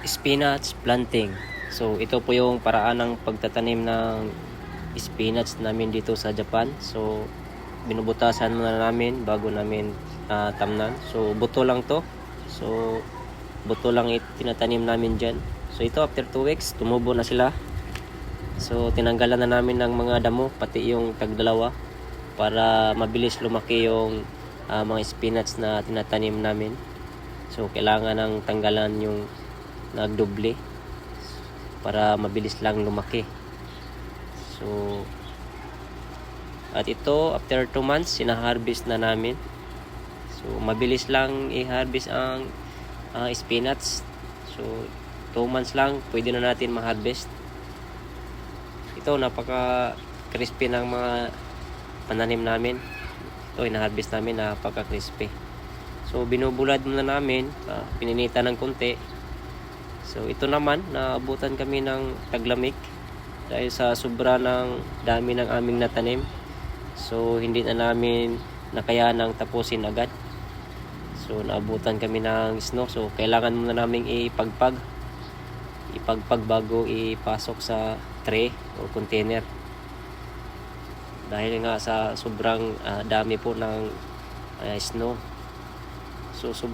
spinach planting. So ito po yung paraan ng pagtatanim ng spinach namin dito sa Japan. So binubutasan muna namin bago namin tamnan. So buto lang to. So buto lang tinatanim namin dyan. So ito after 2 weeks tumubo na sila. So tinanggalan na namin ng mga damo pati yung tagdalawa para mabilis lumaki yung mga spinach na tinatanim namin. So kailangan ng tanggalan yung nagdoble para mabilis lang lumaki. So at ito after 2 months sina-harvest na namin. So mabilis lang i-harvest ang spinach. So 2 months lang pwede na natin ma-harvest. Ito napaka crispy ng mga pananim namin. Ito ina-harvest namin, napaka crispy. So binubulad muna namin, pininita ng konti. So ito naman naabutan kami ng taglamig dahil sa sobra ng dami ng aming natanim. So hindi na namin nakayanang tapusin agad. So naabutan kami ng snow. So kailangan muna namin ipagpag bago ipasok sa tray o container. Dahil nga sa sobrang dami po ng snow. So